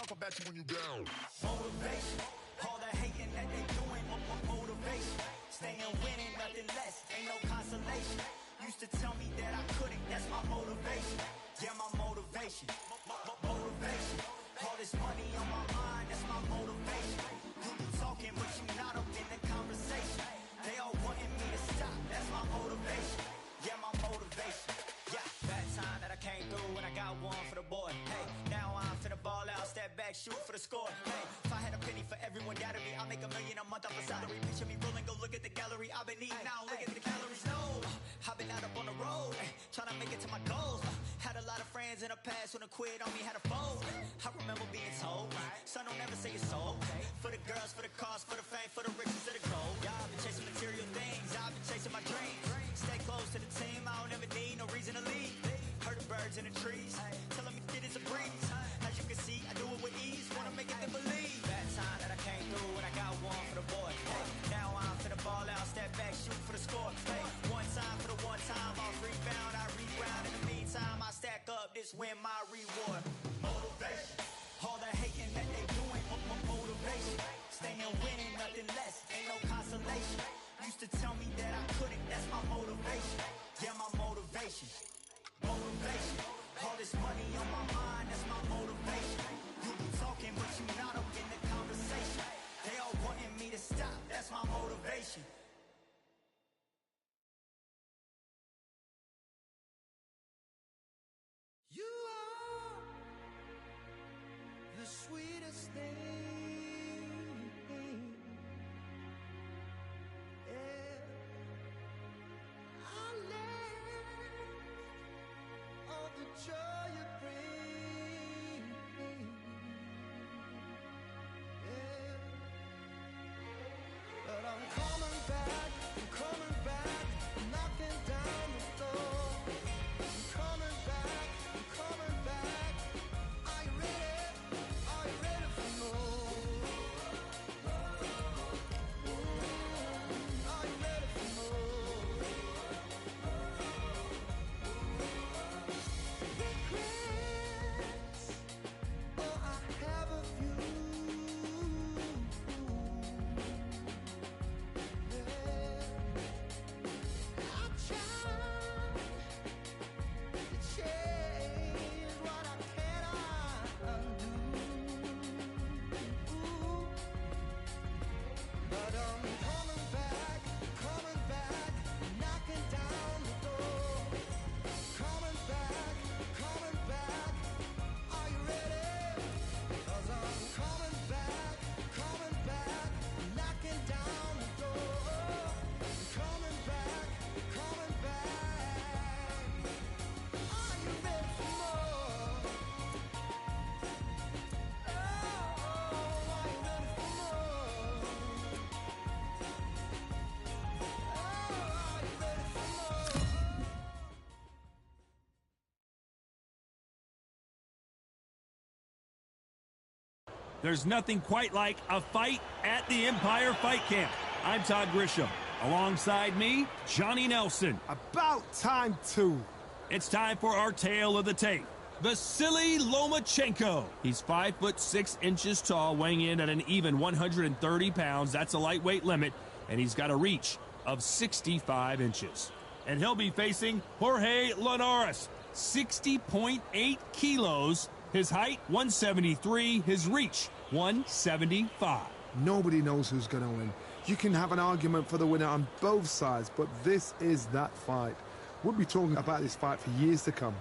talk about you when you down. Motivation, all the hating that they doing, motivation. Staying winning, nothing less, ain't no consolation. Used to tell me that I couldn't, that's my motivation. Yeah, my motivation, motivation. All this money on my mind, that's my motivation. You talking, but you not up in the conversation. They all wanting me to stop, that's my motivation. Yeah, my motivation. Yeah, that time that I came through and I got one for the boy. Hey, now I'm finna ball out, step back, shoot for the score. Hey, if I had a penny for everyone doubted me, I'll make $1 million a month off a salary. Picture me rolling, go look at the gallery. I've been eating now, look at the calories. No, I've been out up on the road, trying to make it to my goals. Had a lot of friends in the past when I quit on me, had a fold. I remember being told, son, don't ever say it's sold. For the girls, for the cars, for the fame, for the riches, for the gold. Yeah, I've been chasing material things, I've been chasing my dreams. Stay close to the team, I don't ever need no reason to leave. Heard the birds in the trees, telling me it is a breeze. As you can see, I do it with ease, wanna make it them believe. That time that I came through and I got one for the boy. Hey, now I'm finna ball out, step back, shoot for the score. Hey, one time for the one time, off rebound, I rebound. In the meantime, I stack up, this win my reward. Motivation, all the hating that they doing, motivation. Staying winning, nothing less, ain't no consolation. Used to tell me that I couldn't, that's my motivation. Yeah, my motivation. Motivation, all this money on my mind, that's my motivation. You be talking, but you not up in the conversation. They all wanting me to stop, that's my motivation. You are the sweetest thing, yeah. I live all the joy you bring, yeah. But I'm coming back, knocking down the door. I'm coming back. Are you ready for more? Are you ready for more? Regrets, oh, I have a few. Yeah. I tried to change what I cannot undo. But I'm coming back, knocking down the door. Coming back, are you ready? 'Cause I'm coming back, knocking down the door. Coming back. Are you ready for more? Oh, are you ready for more? Oh, are you ready for more? There's nothing quite like a fight at the Empire Fight Camp. I'm Todd Grisham. Alongside me, Johnny Nelson. About time, too. It's time for our tale of the tape. Vasily Lomachenko. He's 5'6" tall, weighing in at an even 130 pounds. That's a lightweight limit, and he's got a reach of 65 inches. And he'll be facing Jorge Linares, 60.8 kilos. His height, 173. His reach, 175. Nobody knows who's going to win. You can have an argument for the winner on both sides, but this is that fight. We'll be talking about this fight for years to come.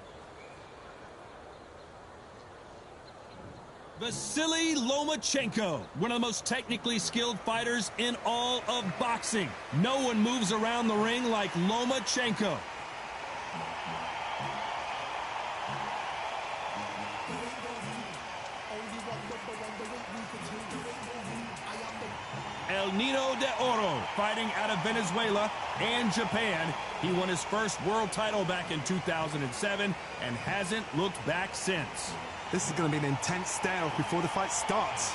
Vasily Lomachenko, one of the most technically skilled fighters in all of boxing. No one moves around the ring like Lomachenko. El Nino de Oro, fighting out of Venezuela and Japan. He won his first world title back in 2007 and hasn't looked back since. This is going to be an intense standoff before the fight starts.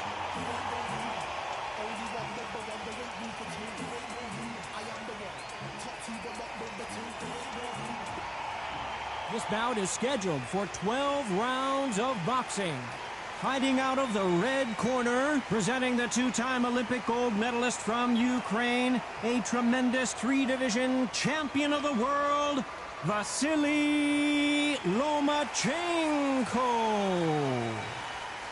This bout is scheduled for 12 rounds of boxing. Fighting out of the red corner, presenting the two-time Olympic gold medalist from Ukraine, a tremendous three-division champion of the world, Vasily Lomachenko.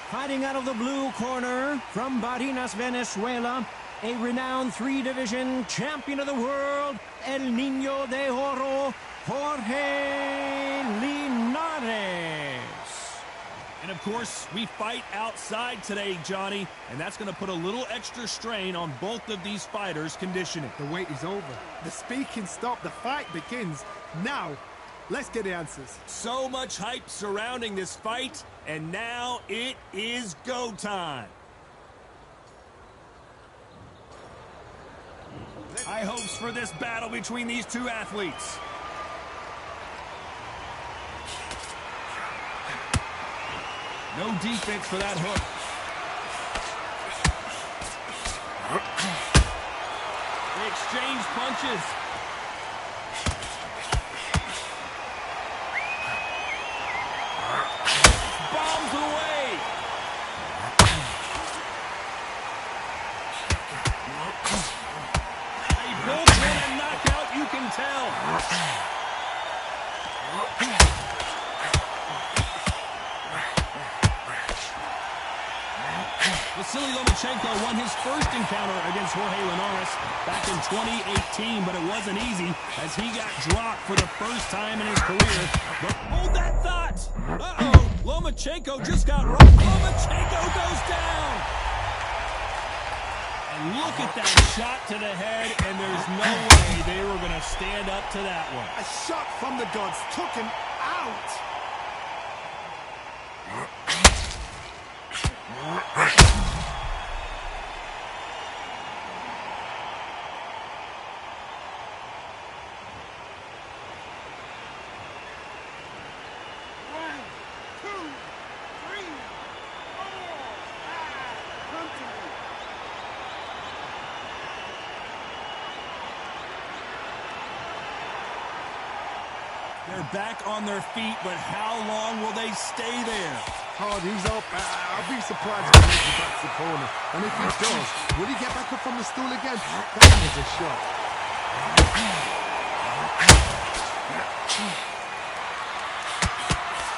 Fighting out of the blue corner, from Barinas, Venezuela, a renowned three-division champion of the world, El Niño de Oro, Jorge Linares. And of course, we fight outside today, Johnny, and that's going to put a little extra strain on both of these fighters' conditioning. The wait is over. The speaking stopped. The fight begins. Now, let's get the answers. So much hype surrounding this fight, and now it is go time. High hopes for this battle between these two athletes. No defense for that hook. They exchange punches. Bombs away. A bullpen and knockout, you can tell. Vasily Lomachenko won his first encounter against Jorge Linares back in 2018, but it wasn't easy as he got dropped for the first time in his career. But hold that thought! Uh-oh, Lomachenko just got rocked. Lomachenko goes down! And look at that shot to the head, and there's no way they were going to stand up to that one. A shot from the gods took him out. They're back on their feet, but how long will they stay there? Hardy's up. I'll be surprised if he makes it back to the corner. And if he does, will he get back up from the stool again? That was a shot.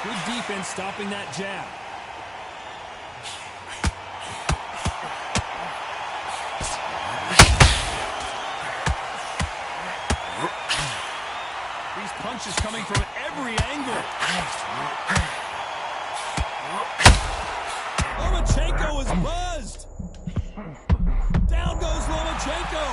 Good defense stopping that jab. These punches coming from every angle. Lomachenko is buzzed. Down goes Lomachenko.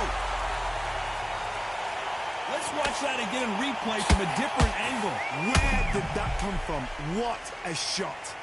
Let's watch that again in replay from a different angle. Where did that come from? What a shot.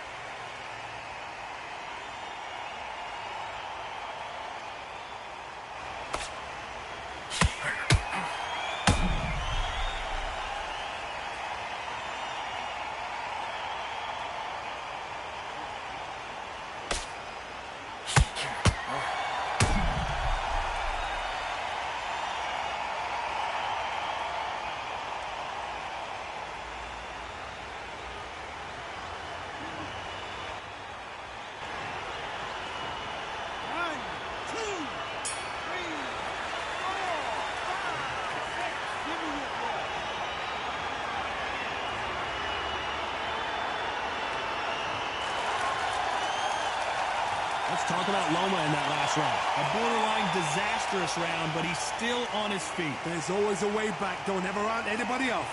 Let's talk about Loma in that last round. A borderline disastrous round, but he's still on his feet. There's always a way back. Don't ever round anybody off.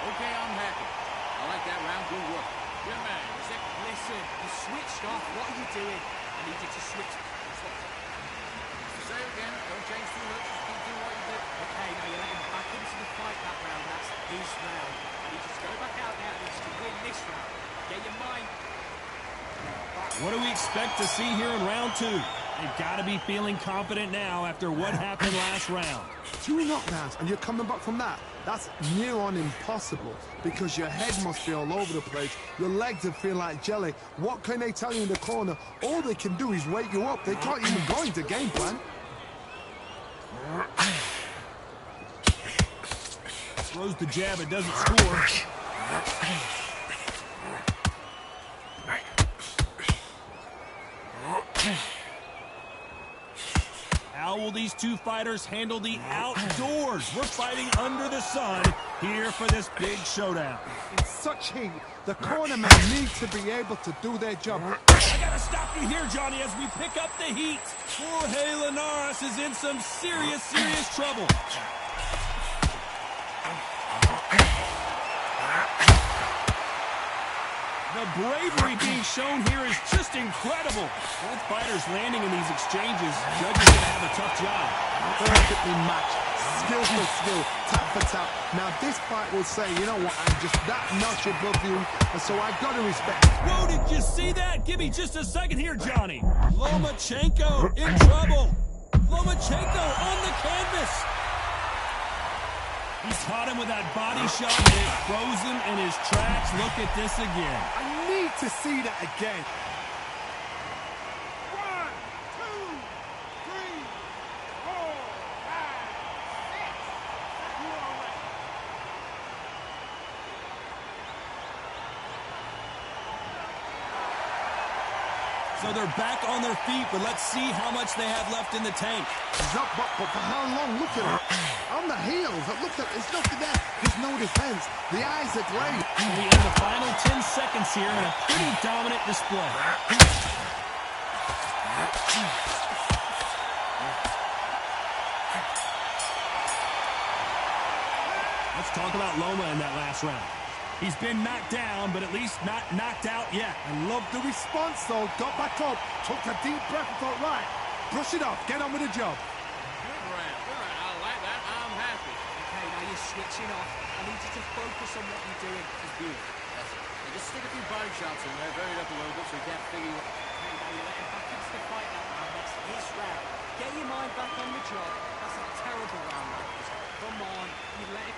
Okay, I'm happy. I like that round. Good work. Good man. Listen, you switched off. What are you doing? I need you to switch. Say it again. Don't change too much. Just keep doing what you did. Okay, now you're letting him back into the fight that round. That's his round. I need you to go back out there. I need you to win this round. Get your mind. What do we expect to see here in round two? They've got to be feeling confident now after what happened last round. 2 knockdowns and you're coming back from that. That's near on impossible because your head must be all over the place. Your legs would feel like jelly. What can they tell you in the corner? All they can do is wake you up. They can't even go into game plan. Throws the jab, it doesn't score. will these two fighters handle the outdoors? We're fighting under the sun here for this big showdown. In such heat, the cornermen need to be able to do their job. I gotta stop you here, Johnny, as we pick up the heat. Jorge Linares is in some serious trouble. The bravery being shown here is just incredible. Both fighters landing in these exchanges. Judges gonna have a tough job. Perfectly matched. Skill for skill, tap for tap. Now this fight will say, you know what, I'm just that notch above you, and so I gotta respect. Whoa, did you see that? Give me just a second here, Johnny. Lomachenko in trouble. Lomachenko on the canvas. He's caught him with that body shot, and it froze him in his tracks. Look at this again. I need to see that again. 1, 2, 3, 4, 5, 6. You are right. So they're back on their feet, but let's see how much they have left in the tank. He's up, but for how long? Look at it. On the heels. Look at it. There's nothing there. There's no defense. The eyes are great. We end the final 10 seconds here in a pretty dominant display. Let's talk about Loma in that last round. He's been knocked down, but at least not knocked out yet. I love the response, though. Got back up, took a deep breath and thought, right, brush it off, get on with the job. Good round. Good round. I like that. I'm happy. Okay, now you're switching off. I need you to focus on what you're doing. It's beautiful. That's it. And just stick a few body shots in there, vary it up a little bit so you can't figure out. Okay, now you're letting back into the fight now. That's his round. Get your mind back on the job. That's a terrible round, Marcus. Come on, you let it.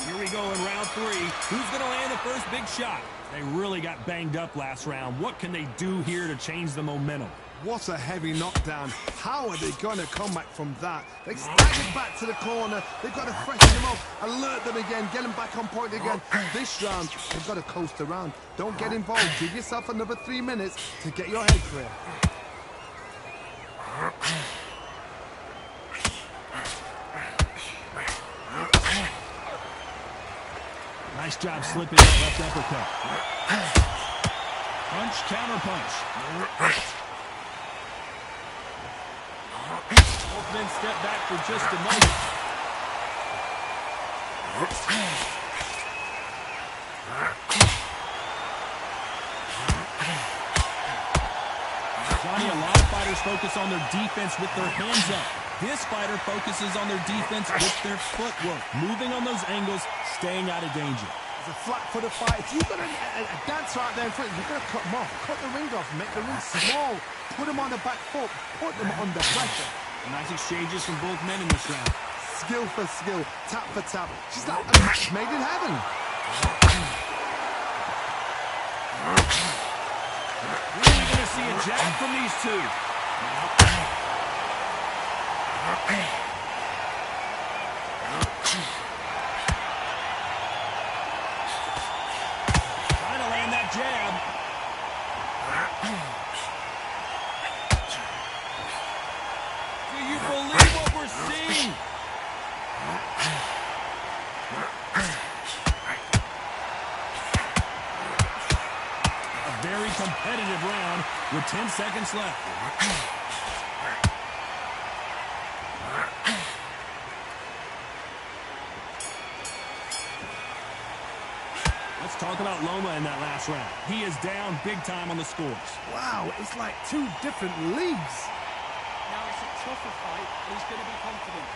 Here we go in round 3. Who's going to land the first big shot? They really got banged up last round. What can they do here to change the momentum? What a heavy knockdown. How are they going to come back from that? They staggered back to the corner. They've got to freshen them up, alert them again, get them back on point again. This round, they've got to coast around. Don't get involved. Give yourself another 3 minutes to get your head clear. Nice job slipping that left uppercut. Punch, counter punch. Both men step back for just a moment. Johnny, a lot of fighters focus on their defense with their hands up. This fighter focuses on their defense with their footwork, moving on those angles, staying out of danger. It's a flat for the fight. If you've got a dancer out there in front, you've got to cut them off. Cut the ring off, make the ring small. Put them on the back foot, put them under pressure. Nice exchanges from both men in this round. Skill for skill, tap for tap. She's like a match made in heaven. When are we going to see a jab from these two? Trying to land that jab. Do you believe what we're seeing? A very competitive round with 10 seconds left. Let's talk about Loma in that last round. He is down big time on the scores. Wow, it's like two different leagues. Now it's a tougher fight, and he's going to be confident.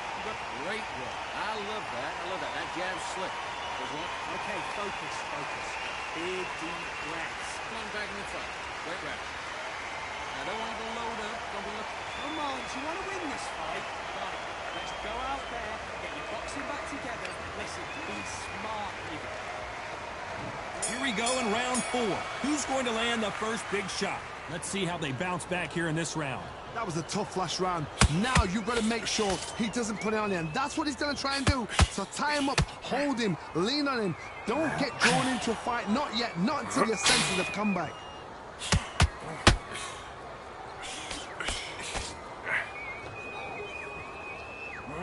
Great work. I love that. I love that. That jab's slick. There's one. Okay, focus. Big, deep breaths. Come on back in the fight. Great round. Now, don't want to load up. Don't be looking. Come on, do you want to win this fight? Right, let's go out there, get your boxing back together. Listen, be smart here. Here we go in round 4. Who's going to land the first big shot? Let's see how they bounce back here in this round. That was a tough last round. Now you've got to make sure he doesn't put it on him. That's what he's going to try and do. So tie him up, hold him, lean on him. Don't get drawn into a fight. Not yet. Not until your senses have come back.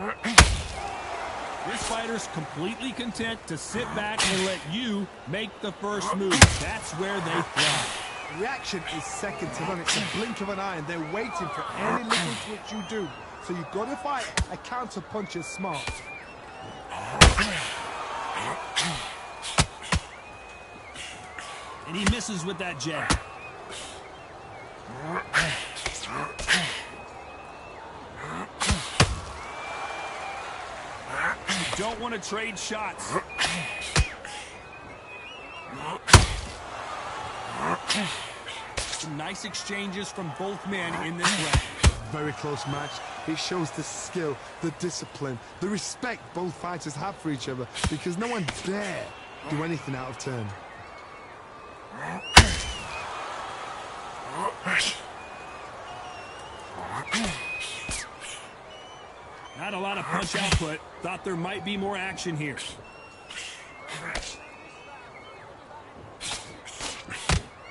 This fighter's completely content to sit back and let you make the first move. That's where they thrive. Reaction is second to none. It's a blink of an eye, and they're waiting for any little twitch you do. So you've got to fight a counter punch as smart. And he misses with that jab. You don't want to trade shots. Some nice exchanges from both men in this round. Very close match. It shows the skill, the discipline, the respect both fighters have for each other, because no one dare do anything out of turn. Not a lot of punch output. Thought there might be more action here.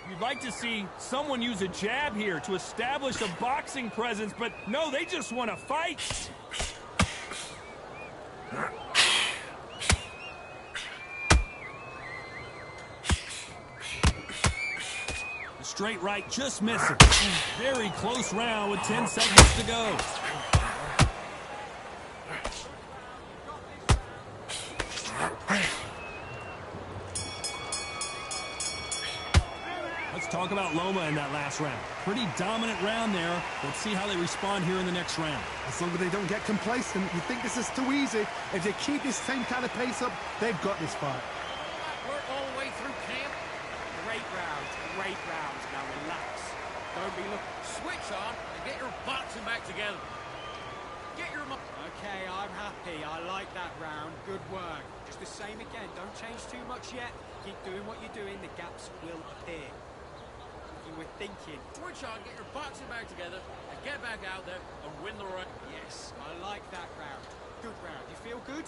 You'd like to see someone use a jab here to establish a boxing presence, but no, they just want to fight. The straight right just missing. Very close round with 10 seconds to go. Talk about Loma in that last round. Pretty dominant round there. Let's see how they respond here in the next round. As long as they don't get complacent, you think this is too easy. If they keep this same kind of pace up, they've got this fight. Work all the way through camp. Great rounds, great rounds. Now relax. Don't be looking. Switch on and get your boxing back together. Get your... Okay, I'm happy. I like that round. Good work. Just the same again. Don't change too much yet. Keep doing what you're doing. The gaps will appear. We're thinking. Switch on, get your boxing back together, and get back out there and win the round. Yes, I like that round. Good round. You feel good?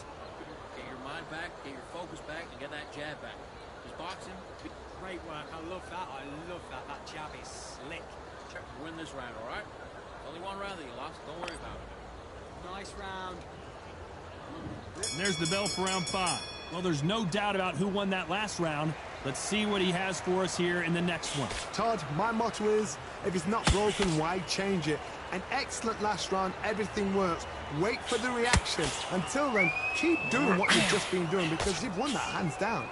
Get your mind back, get your focus back, and get that jab back. Because boxing... Great work. I love that. I love that. That jab is slick. Win this round, all right? Only one round that you lost. Don't worry about it. Nice round. And there's the bell for round 5. Well, there's no doubt about who won that last round. Let's see what he has for us here in the next one. Todd, my motto is, if it's not broken, why change it? An excellent last round, everything works. Wait for the reaction. Until then, keep doing what you've just been doing, because you've won that hands down.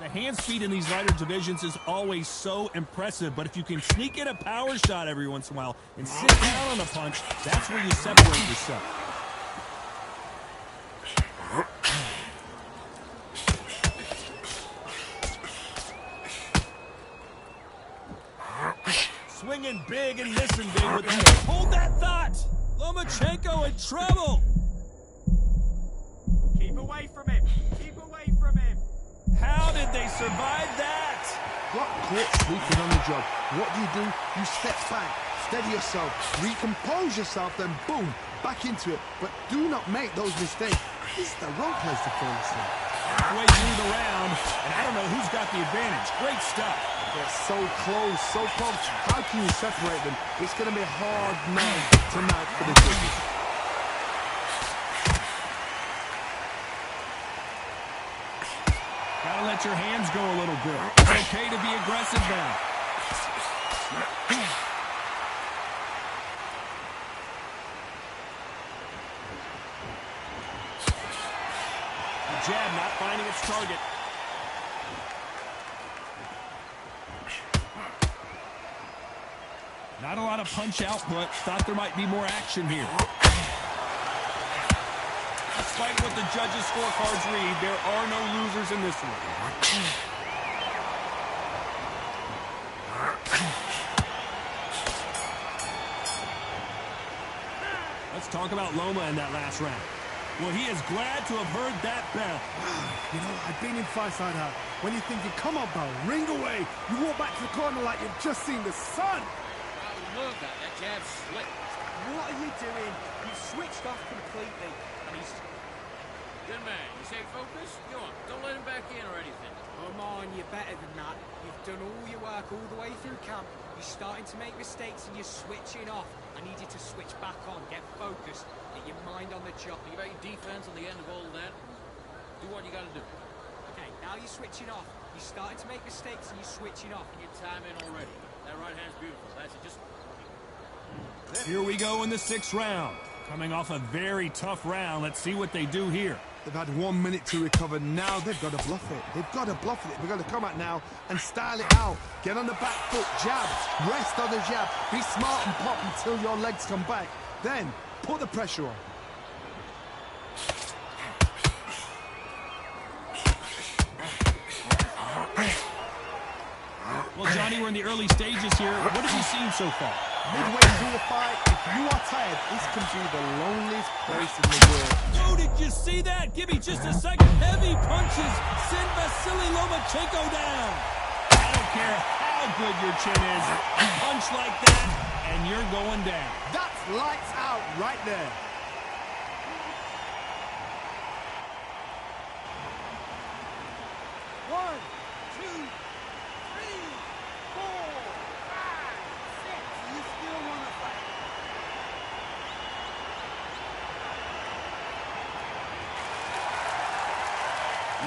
The hand speed in these lighter divisions is always so impressive, but if you can sneak in a power shot every once in a while and sit down on a punch, that's where you separate yourself. Swinging big and missing big with that. Hold that thought! Lomachenko in trouble! Keep away from him. Keep away from him. How did they survive that? Got caught sleeping on the job. What do? You step back, steady yourself, recompose yourself, then boom, back into it. But do not make those mistakes. This is the wrong place to fall asleep. Halfway through the round, and I don't know who's got the advantage. Great stuff. They're so close, so close. How can you separate them? It's going to be a hard night tonight for the judges. Gotta let your hands go a little bit. It's okay to be aggressive now. The jab not finding its target. Not a lot of punch output. Thought there might be more action here. Despite what the judges' scorecards read, there are no losers in this one. Let's talk about Loma in that last round. Well, he is glad to have heard that bell. You know, I've been in fights like that. When you're thinking, come on, bell, ring away. You walk back to the corner like you've just seen the sun. Look, that jab's slick. What are you doing? You've switched off completely. And he's... Good man. You say focus? Go on. Don't let him back in or anything. Come on, you're better than that. You've done all your work all the way through camp. You're starting to make mistakes and you're switching off. I need you to switch back on. Get focused. Get your mind on the job. Think about your defense on the end of all of that. Do what you got to do. Okay, now you're switching off. You're starting to make mistakes and you're switching off. Get time in already. That right hand's beautiful. That's it. Just... Here we go in the 6th round. Coming off a very tough round. Let's see what they do here. They've had 1 minute to recover. Now they've got to bluff it. They've got to bluff it. They've got to come out now and style it out. Get on the back foot, jab, rest on the jab. Be smart and pop until your legs come back. Then put the pressure on. Well, Johnny, we're in the early stages here. What have you seen so far? Midway through the fight, if you are tired, this can be the loneliest place in the world. Oh, did you see that? Give me just a second. Heavy punches send Vasily Lomachenko down. I don't care how good your chin is. You punch like that, and you're going down. That's lights out right there. One, two, three, four, five, six. You still want to fight?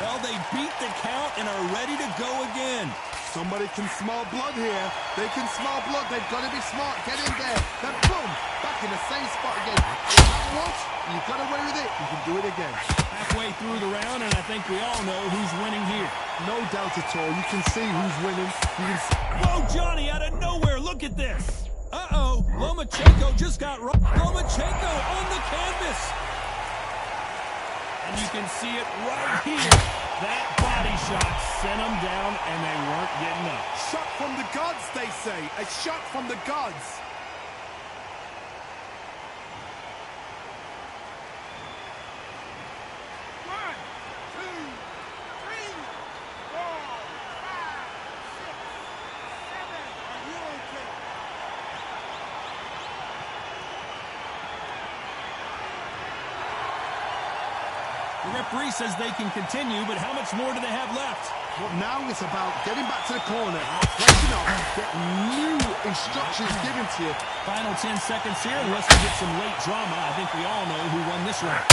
Well, they beat the count and are ready to go again. Somebody can smell blood here. They can smell blood. They've got to be smart. Get in there. Then boom, back in the same spot again. If that once, you got away with it. You can do it again. Halfway through the round, and I think we all know who's winning here. No doubt at all. You can see who's winning. You can see. Whoa, Johnny, out of nowhere. Look at this. Uh-oh. Lomachenko just got Lomachenko on the canvas. And you can see it right here. That body shot sent them down, and they weren't getting up. Shot from the gods, they say. A shot from the gods. One, two, three, four, five, six, seven. Are you okay? The referee says they can continue, but how much more do they have left? Well, now it's about getting back to the corner, breaking up, get new instructions given to you. Final 10 seconds here, unless we get some late drama. I think we all know who won this round.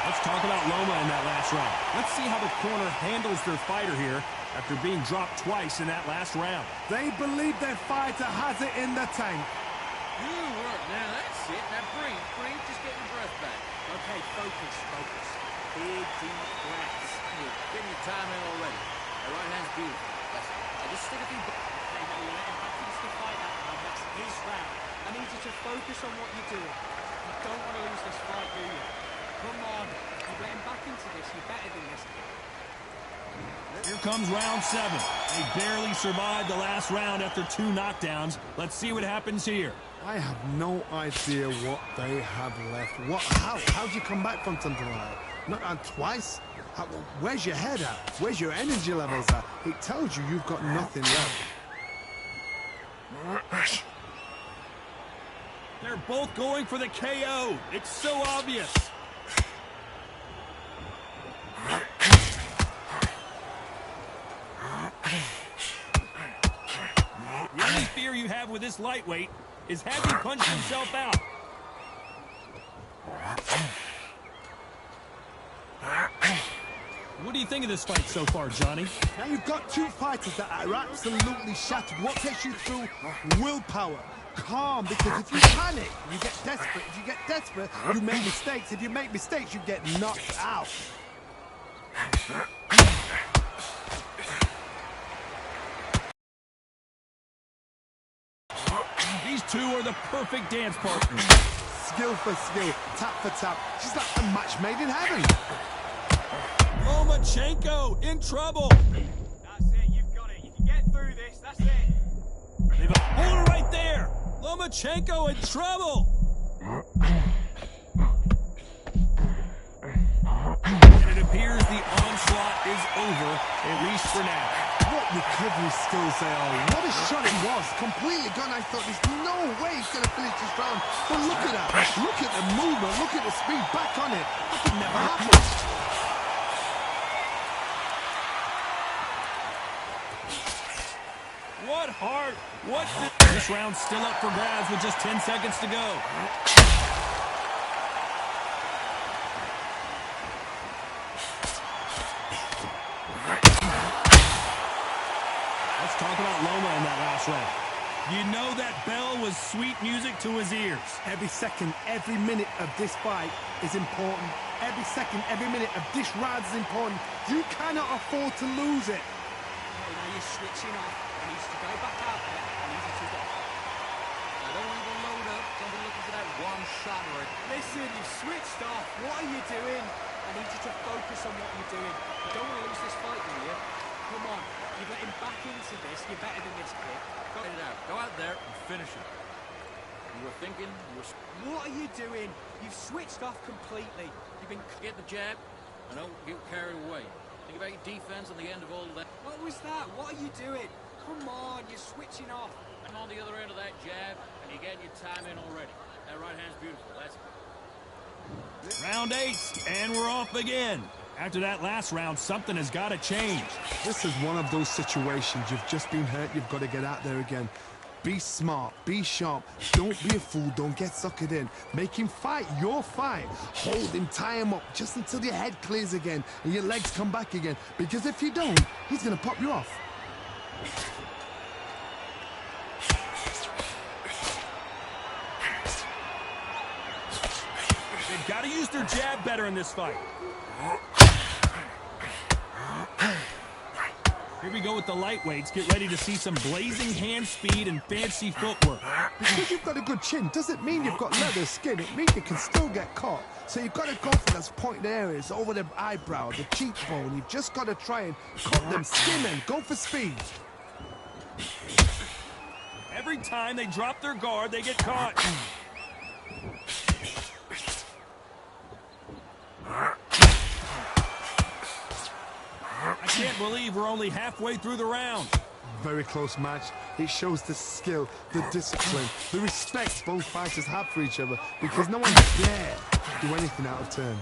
Let's talk about Loma in that last round. Let's see how the corner handles their fighter here after being dropped twice in that last round. They believe their fighter has it in the tank. Good work. Now that's it. Now breathe. Just get your breath back. Okay, focus. Big, deep breaths. You're getting your time in already. That right hand's beautiful. That's it. Now just stick a few... Okay, now you're letting back into the fight that round. That's his round. I need you to focus on what you're doing. You don't want to lose this fight, do you? Come on. You're getting back into this. You're better than this. Here comes round 7. They barely survived the last round after 2 knockdowns. Let's see what happens here. I have no idea what they have left. How do you come back from something like that? Not on twice? Where's your head at? Where's your energy levels at? It tells you you've got nothing left. They're both going for the KO. It's so obvious. The only fear you have with this lightweight is has he punched himself out. What do you think of this fight so far, Johnny? Now you've got 2 fighters that are absolutely shattered. What takes you through? Willpower. Calm, because if you panic, you get desperate. If you get desperate, you make mistakes. If you make mistakes, you get knocked out. These 2 are the perfect dance partners. Skill for skill, tap for tap. She's like a match made in heaven. Lomachenko in trouble. That's it. You've got it. You can get through this. That's it. They've hold her right there. Lomachenko in trouble. And it appears the onslaught is over, at least for now. What recovery skills they are. What a shot it was. Completely gone. I thought there's no way he's going to finish this round. But look at that. Look at the movement. Look at the speed. Back on it. That could never happen. What heart! What? This round's still up for grabs with just 10 seconds to go. Let's talk about Loma in that last round. You know that bell was sweet music to his ears. Every second, every minute of this fight is important. Every second, every minute of this round is important. You cannot afford to lose it. Okay, now you're switching off. I need you to go back out there. I need you to go. I don't want to load up. Don't be looking for that one shot right. Listen, you've switched off. What are you doing? I need you to focus on what you're doing. You don't want to lose this fight, do you? Come on. You're getting back into this. You're better than this kid. Go it out. Go out there and finish it. You were thinking, you were... What are you doing? You've switched off completely. You've been... Get the jab, and don't get carried away. Think about your defense and the end of all of that. What was that? What are you doing? Come on, you're switching off. I'm on the other end of that jab, and you're getting your time in already. That right hand's beautiful. That's... Round 8, and we're off again. After that last round, something has got to change. This is one of those situations. You've just been hurt. You've got to get out there again. Be smart. Be sharp. Don't be a fool. Don't get suckered in. Make him fight your fight. Hold him. Tie him up just until your head clears again and your legs come back again. Because if you don't, he's going to pop you off. They've got to use their jab better in this fight. Here we go with the lightweights. Get ready to see some blazing hand speed and fancy footwork. Because you've got a good chin doesn't mean you've got leather skin. It means you can still get caught. So you've got to go for those pointed areas over the eyebrow, the cheekbone. You've just got to try and cut them, skin them, go for speed. Every time they drop their guard, they get caught. I can't believe we're only halfway through the round. Very close match. It shows the skill, the discipline, the respect both fighters have for each other because no one dare do anything out of turn.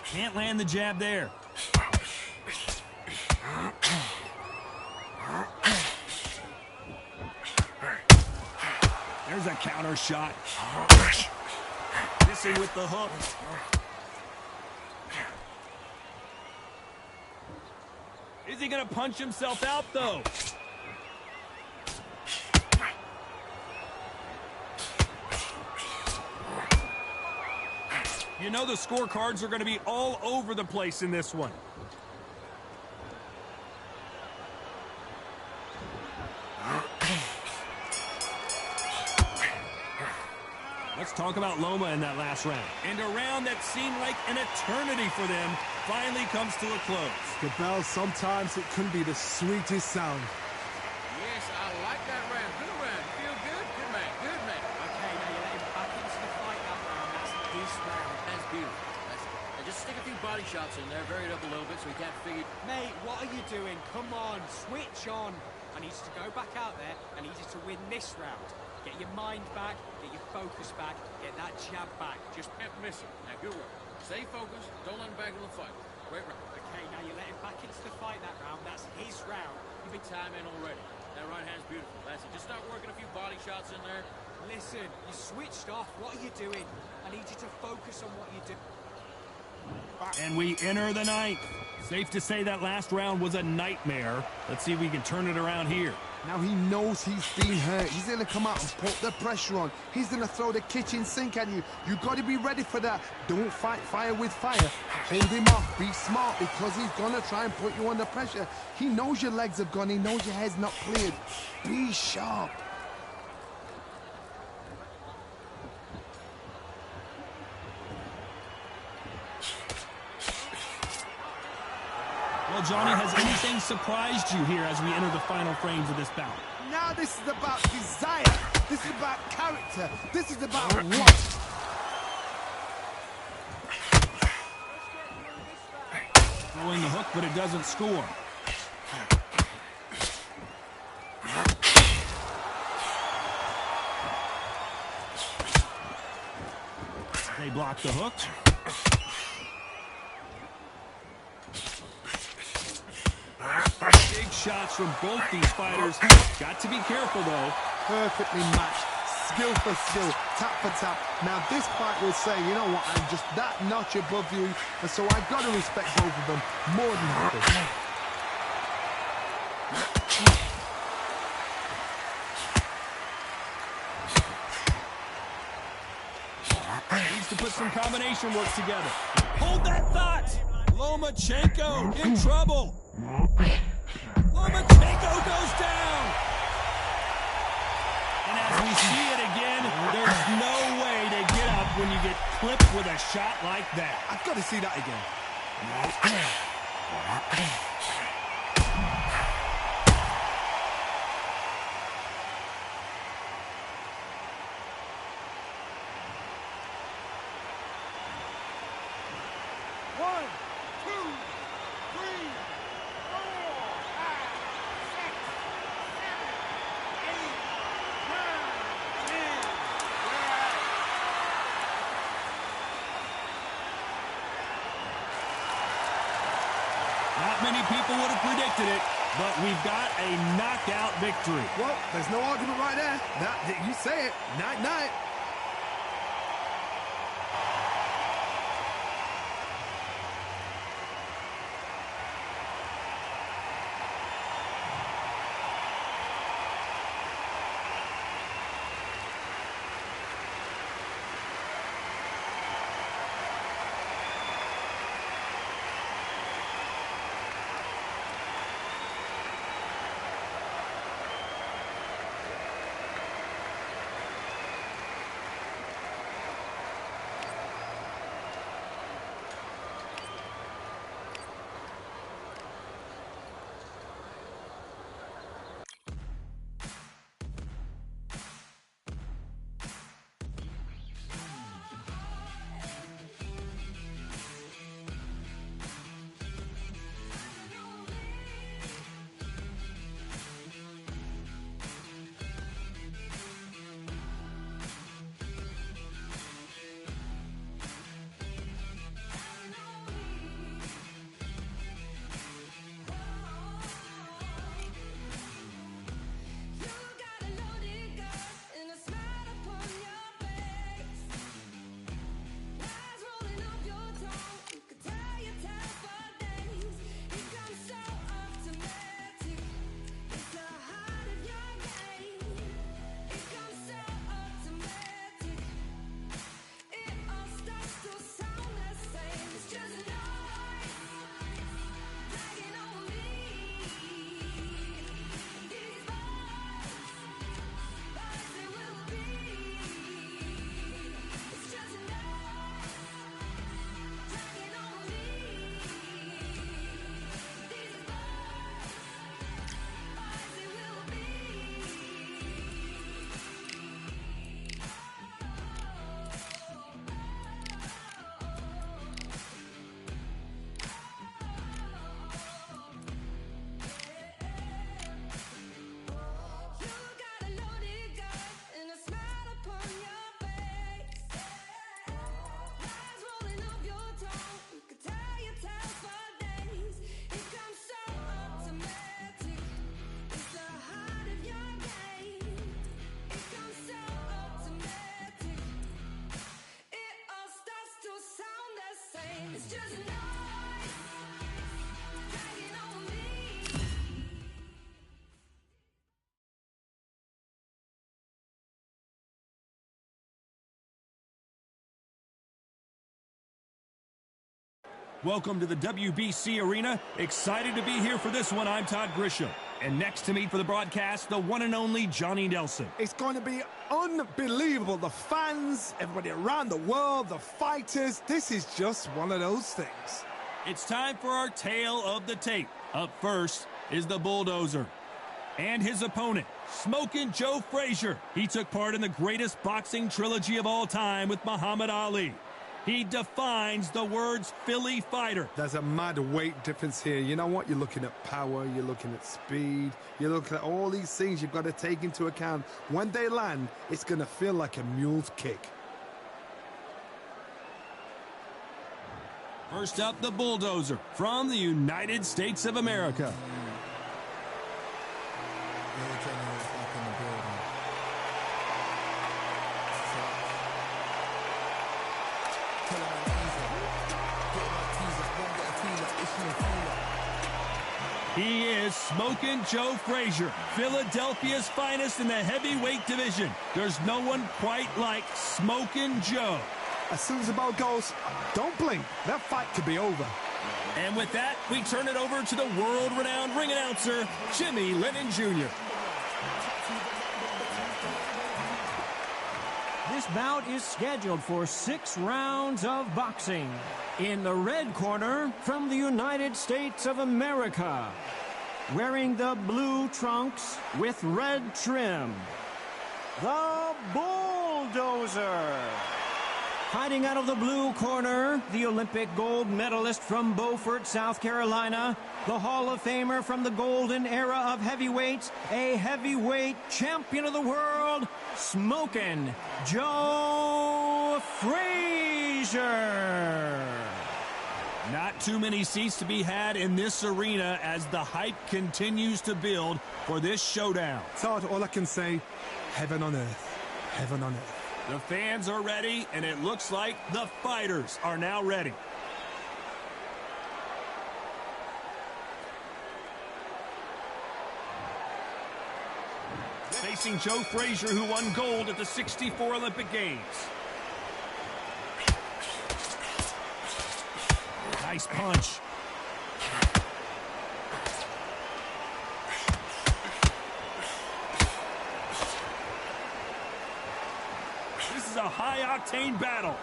Can't land the jab there. There's a counter shot. Missing with the hook. Is he going to punch himself out, though? You know the scorecards are going to be all over the place in this one. Let's talk about Loma in that last round. And a round that seemed like an eternity for them finally comes to a close. The bell, sometimes it can be the sweetest sound. Yes, I like that round. Good round. Feel good? Good man. Good man. Okay, now you let him back into the fight that round. That's his round. That's beautiful. And just stick a few body shots in there, vary it up a little bit so we can't figure... Mate, what are you doing? Come on, switch on. I need you to go back out there. I need you to win this round. Get your mind back, get your focus back, get that jab back. Just can't miss it. Now, good work. Stay focused. Don't let him back in the fight. Great round. Okay, now you let him back into the fight that round. That's his round. You've been time in already. That right hand's beautiful. That's it. Just start working a few body shots in there. Listen, you switched off. What are you doing? I need you to focus on what you do. And we enter the ninth. Safe to say that last round was a nightmare. Let's see if we can turn it around here. Now he knows he's been hurt. He's going to come out and put the pressure on. He's going to throw the kitchen sink at you. You've got to be ready for that. Don't fight fire with fire. Hold him off. Be smart because he's going to try and put you under pressure. He knows your legs have gone. He knows your head's not cleared. Be sharp. Well, Johnny, has anything surprised you here as we enter the final frames of this bout? Now this is about desire. This is about character. This is about what? Throwing the hook, but it doesn't score. They block the hook. Big shots from both these fighters. Got to be careful, though. Perfectly matched. Skill for skill, tap for tap. Now this fight will say, you know what, I'm just that notch above you, and so I've got to respect both of them more than happy. Needs to put some combination work together. Hold that thought! Lomachenko in trouble. Lomachenko goes down. And as we see it again, there's no way to get up when you get clipped with a shot like that. I've got to see that again. One, two, three, 4, 5, 6, 7, 8, 9, 10. Not many people would have predicted it, but we've got a knockout victory. Well, there's no argument right there. You say it. Night. Welcome to the WBC Arena. Excited to be here for this one. I'm Todd Grisham. And next to me for the broadcast, the one and only Johnny Nelson. It's going to be unbelievable. The fans, everybody around the world, the fighters. This is just one of those things. It's time for our tale of the tape. Up first is the Bulldozer. And his opponent, Smokin' Joe Frazier. He took part in the greatest boxing trilogy of all time with Muhammad Ali. He defines the words Philly fighter. There's a mad weight difference here. You know what? You're looking at power, you're looking at speed, you're looking at all these things you've got to take into account. When they land, it's going to feel like a mule's kick. First up, the Bulldozer from the United States of America. He is Smokin' Joe Frazier, Philadelphia's finest in the heavyweight division. There's no one quite like Smokin' Joe. As soon as the bell goes, don't blink. That fight could be over. And with that, we turn it over to the world-renowned ring announcer, Jimmy Lennon Jr. This bout is scheduled for 6 rounds of boxing. In the red corner, from the United States of America, wearing the blue trunks with red trim, the Bulldozer. Fighting out of the blue corner, the Olympic gold medalist from Beaufort, South Carolina, the Hall of Famer from the golden era of heavyweights, a heavyweight champion of the world, Smokin' Joe Frazier. Not too many seats to be had in this arena as the hype continues to build for this showdown. Todd, all I can say, heaven on earth. Heaven on earth. The fans are ready, and it looks like the fighters are now ready. Facing Joe Frazier, who won gold at the '64 Olympic Games. Nice punch. This is a high-octane battle.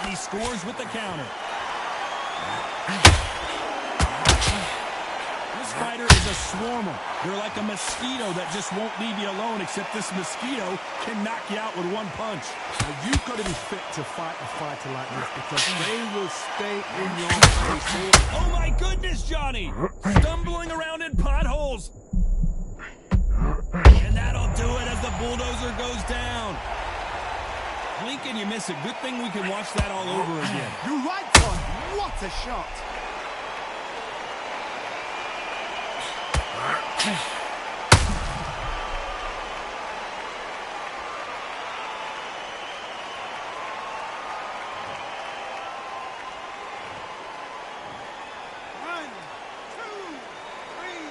And he scores with the counter. This fighter is a swarmer. They're like a mosquito that just won't leave you alone, except this mosquito can knock you out with one punch. Now, you've got to be fit to fight a fighter like this because they will stay in your face. Oh, my goodness, Johnny! Stumbling around in potholes. And that'll do it as the Bulldozer goes down. Blink and you miss it. Good thing we can watch that all over again. You're right, Todd. What a shot. One, two, three,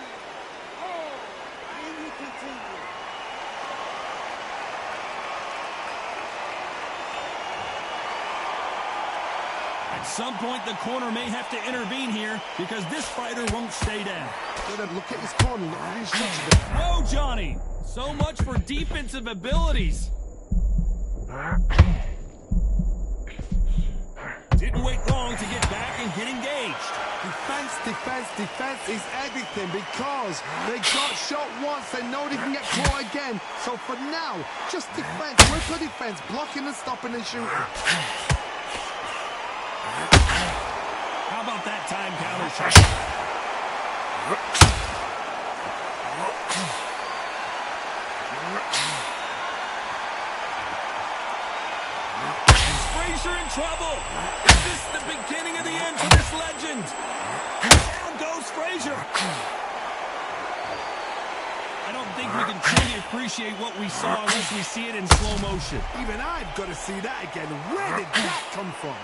four, and we continue. At some point, the corner may have to intervene here because this fighter won't stay down. Look at his corner. Look at his shots. Oh, Johnny! So much for defensive abilities. Didn't wait long to get back and get engaged. Defense, defense, defense is everything because they got shot once. They know they can get caught again. So for now, just defense. Look for defense. Blocking and stopping and shooting. How about that time counter shot? Is Frazier in trouble? Is this the beginning of the end for this legend? Down goes Frazier. I don't think we can truly appreciate what we saw unless we see it in slow motion. Even I've got to see that again. Where did that come from?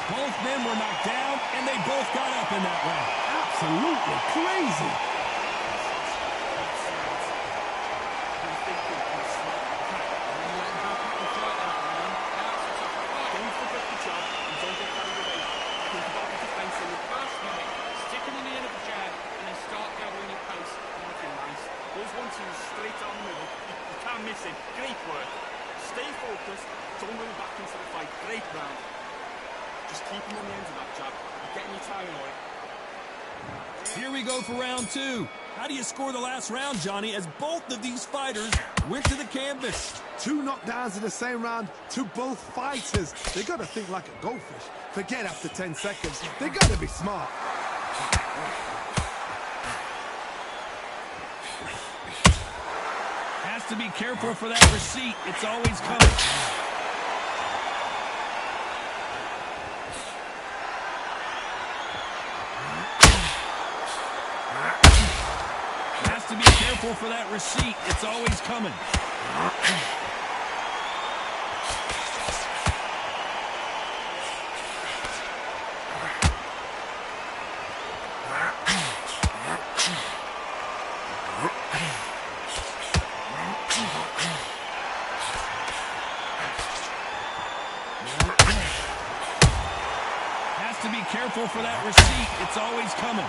Both men were knocked down, and they both got up in that round. Absolutely crazy. Don't forget the job and don't get carried away. Think about the defense in the first minute, sticking in the end of Don't go back into the fight. Great round. Just keep him on the end of that jab. You're getting your timing right. Here we go for round 2. How do you score the last round, Johnny, as both of these fighters went to the canvas? 2 knockdowns in the same round to both fighters. They got to think like a goldfish. Forget after 10 seconds. They got to be smart. Has to be careful for that receipt. It's always coming. Has to be careful for that receipt. It's always coming. Has to be careful for that receipt. It's always coming.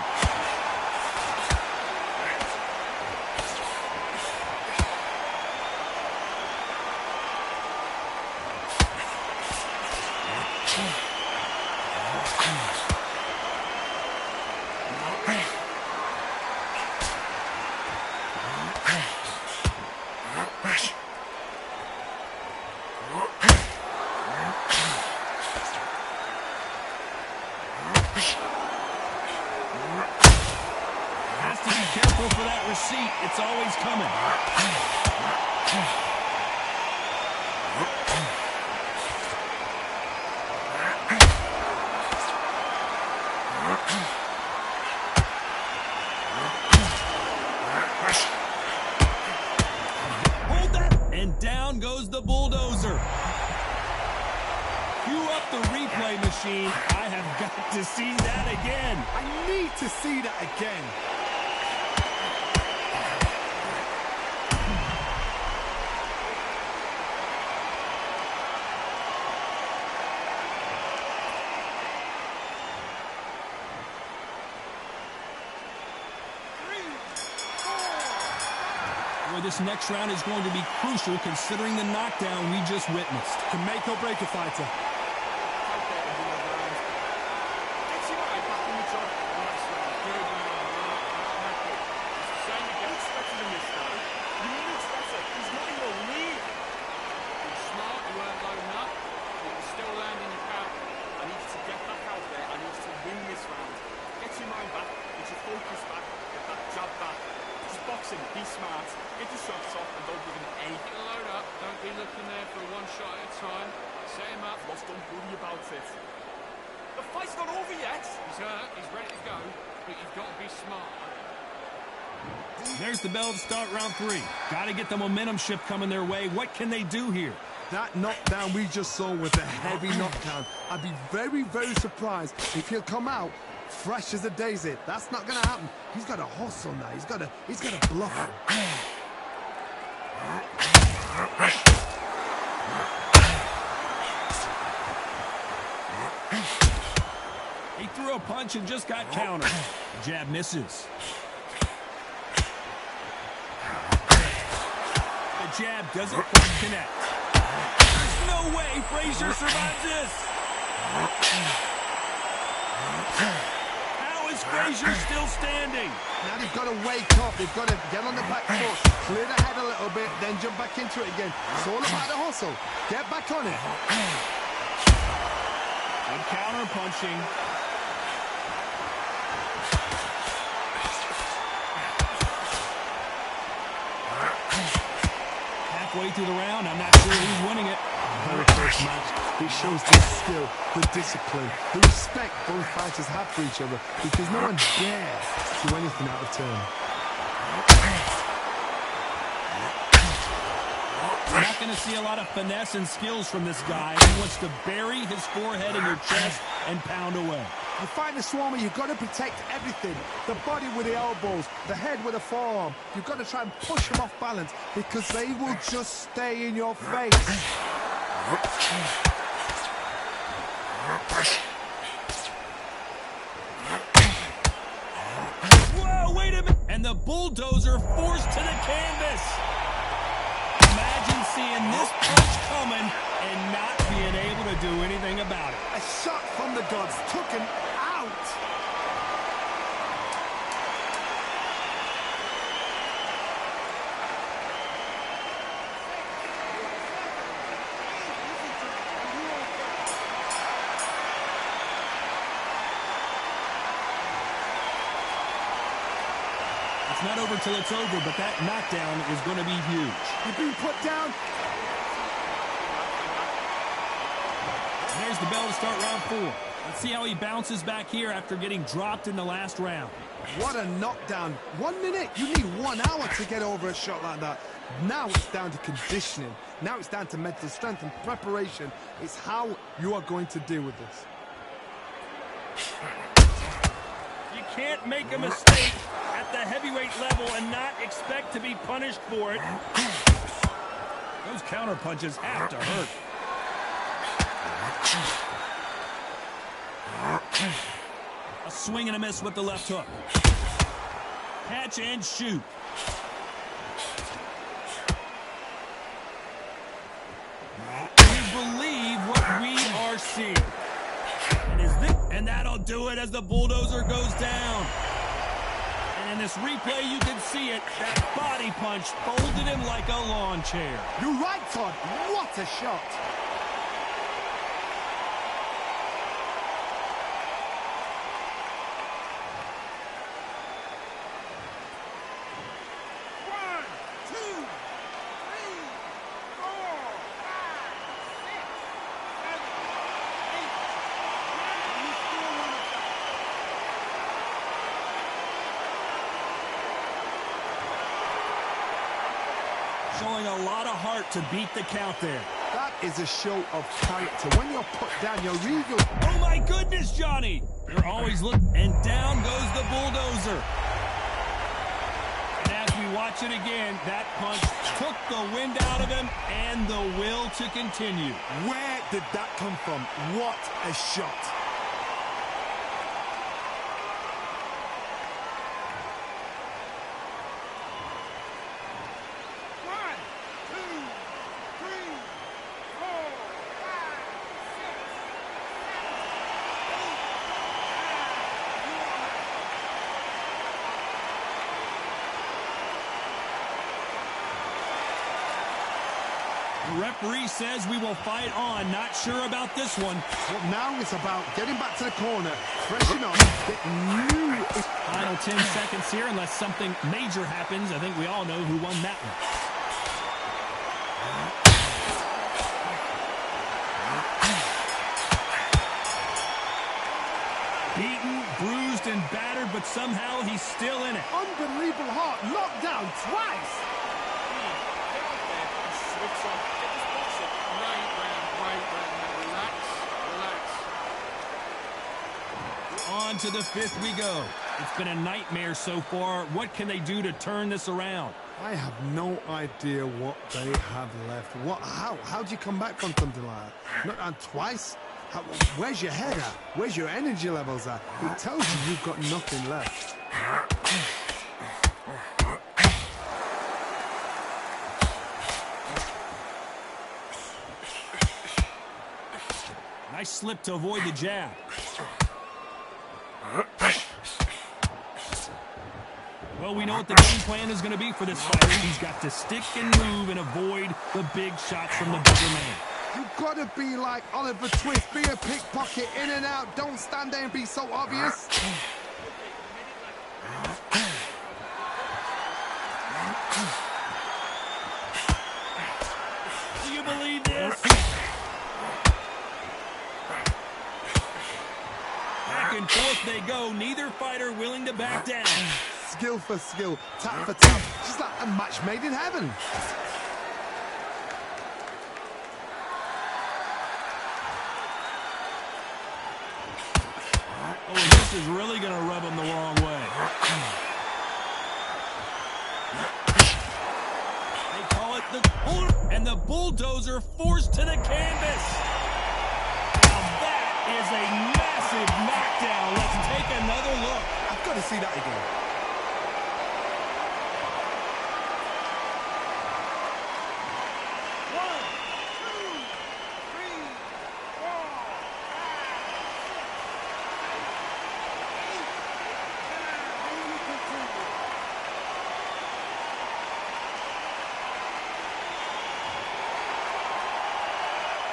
Has to be careful for that receipt. It's always coming. Hold that. And down goes the bulldozer. Cue up the replay machine. I have got to see that again. I need to see that again. Boy, this next round is going to be crucial considering the knockdown we just witnessed. Can make or break a fighter. Be smart, get your shots off, and don't give him anything. Load up. Don't be looking there for one shot at a time. Set him up. Boss, don't worry about it. The fight's not over yet. He's hurt. He's ready to go. But you've got to be smart. There's the bell to start round 3. Got to get the momentum shift coming their way. What can they do here? That knockdown we just saw was a heavy knockdown. I'd be very, very surprised if he'll come out fresh as a daisy. That's not going to happen. He's got to hustle now. He's got to bluff it. He threw a punch and just got countered. Jab misses. The jab doesn't quite connect. There's no way Frazier survives this. How is Frazier still standing? Now they've got to wake up. They've got to get on the back foot, clear the head a little bit, then jump back into it again. It's all about the hustle. Get back on it. Good counter punching. Halfway through the round, I'm not sure who's winning it. Very first match. It shows the skill, the discipline, the respect both fighters have for each other because no one dares do anything out of turn. We're not going to see a lot of finesse and skills from this guy. He wants to bury his forehead in your chest and pound away. You fight the Swarmer, you've got to protect everything. The body with the elbows, the head with the forearm. You've got to try and push them off balance because they will just stay in your face. Whoa, wait a minute. And the bulldozer forced to the canvas. Imagine seeing this punch coming and not anything about it. A shot from the gods took him out. It's not over till it's over, but that knockdown is going to be huge. You've been put down. And there's the bell to start round 4. Let's see how he bounces back here after getting dropped in the last round. What a knockdown. 1 minute. You need 1 hour to get over a shot like that. Now it's down to conditioning. Now it's down to mental strength and preparation. It's how you are going to deal with this. You can't make a mistake at the heavyweight level and not expect to be punished for it. Those counter punches have to hurt. A swing and a miss with the left hook. Catch and shoot. Can you believe what we are seeing? And that'll do it as the bulldozer goes down. And in this replay, you can see it. That body punch folded him like a lawn chair. You're right, Todd. What a shot. Showing a lot of heart to beat the count there. That is a show of character. When you're put down, you're regal. Oh my goodness, Johnny! You're always looking, and down goes the bulldozer. And as we watch it again, that punch took the wind out of him and the will to continue. Where did that come from? What a shot. The referee says we will fight on. Not sure about this one. Well, now it's about getting back to the corner, freshen up, getting new. Final 10 seconds here, unless something major happens. I think we all know who won that one. Beaten, bruised, and battered, but somehow he's still in it. Unbelievable heart, knocked down twice. On to the 5th we go. It's been a nightmare so far. What can they do to turn this around? I have no idea what they have left. How do you come back from something like that? Not down twice? Where's your head at? Where's your energy levels at? It tells you you've got nothing left. Nice slip to avoid the jab. Well, we know what the game plan is going to be for this fighter. He's got to stick and move and avoid the big shots from the bigger man. You've got to be like Oliver Twist. Be a pickpocket, in and out. Don't stand there and be so obvious. Do you believe this? Back and forth they go. Neither fighter willing to back down. Skill for skill, tap for tap. Just like a match made in heaven. Oh, this is really going to rub him the wrong way. They call it and the bulldozer forced to the canvas. Now that is a massive knockdown. Let's take another look. I've got to see that again.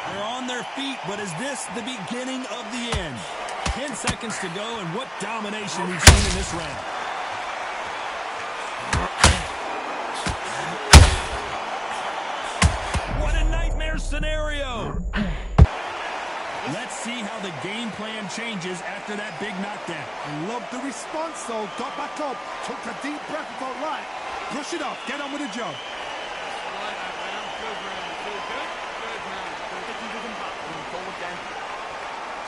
They're on their feet, but is this the beginning of the end? 10 seconds to go, and what domination we've seen in this round. What a nightmare scenario! Let's see how the game plan changes after that big knockdown. I love the response, though. Got back up, took a deep breath and thought, right, brush it off, get on with the job. Right, that round. Good round. Feel good? Good man. If you did him back, we'll go again.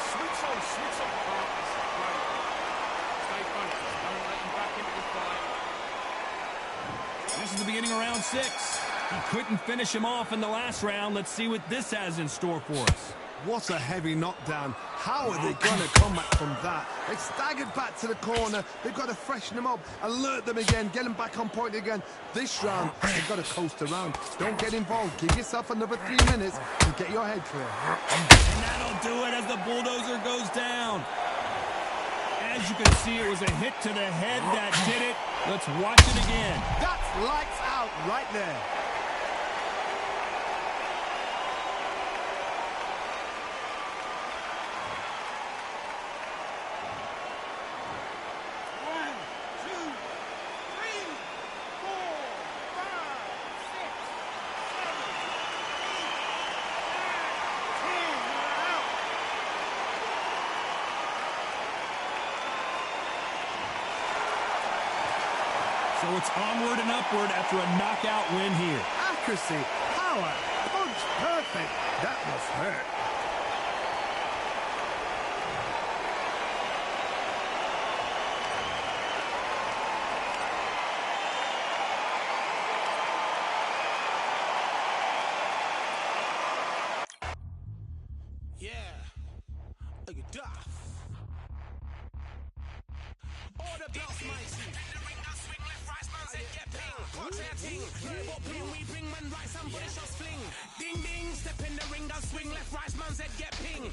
Switch on, switch on. Oh, that's great. Stay focused. Don't let him back into the fight. This is the beginning of round 6. He couldn't finish him off in the last round. Let's see what this has in store for us. What a heavy knockdown. How are they going to come back from that? They staggered back to the corner. They've got to freshen them up, alert them again, get them back on point again. This round, they've got to coast around. Don't get involved. Give yourself another 3 minutes and get your head clear. And that'll do it as the bulldozer goes down. As you can see, it was a hit to the head that did it. Let's watch it again. That's lights out right there. So it's onward and upward after a knockout win here. Accuracy, power, punch, perfect. That must hurt. Yeah, look at that. Order belts, mighty. We bring man right, somebody shots fling. Ding ding, step in the ring, and swing left, right, man's head get ping.